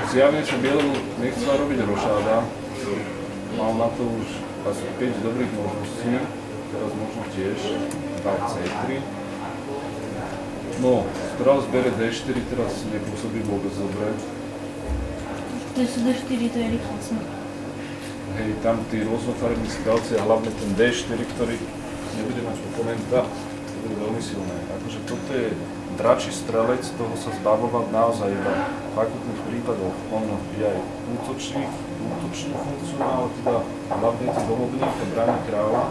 Zjavne, že Bielemu nechcela robiť rošáda. Mal na to už asi 5 dobrých možností. Teraz možno tiež dal C3. No, Strauss bere D4, teraz nepôsobí vôbec dobre. To sú D4, to je rýchlostné. Hej, tam tí rôznofarební strelci a hlavne ten D4, ktorý nebude mať oponenta, to bude veľmi silné. Akože toto je dračí strelec, toho sa zbavovať naozaj iba v akutných prípadoch. On je aj útočnú funkciu, ale teda hlavne je to domovník a bráni kráľa.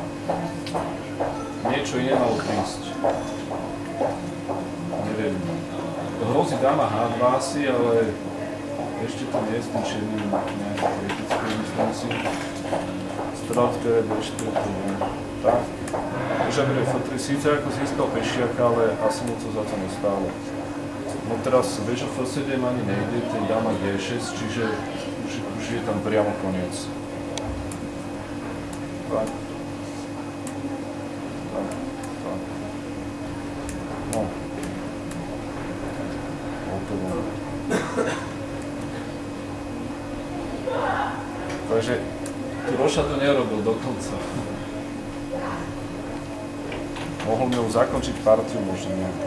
Niečo iné malo prísť. Neviem. Hrozí dáma H2 asi, ale ešte to nie je s tým čiernym nejaké kritické, myslím si. Strelec bere D4, to je tak. Že bere F3 síce ako získal pešiaka, ale asi mu to za to nestálo. No teraz väža F7 ani nejde, ten dáma G6, čiže už je tam priamo koniec. Tak. Tak. No. Hotovo. Takže Roša to nerobil dokonca. Mohol mi ju zakončiť partiu možno nejak.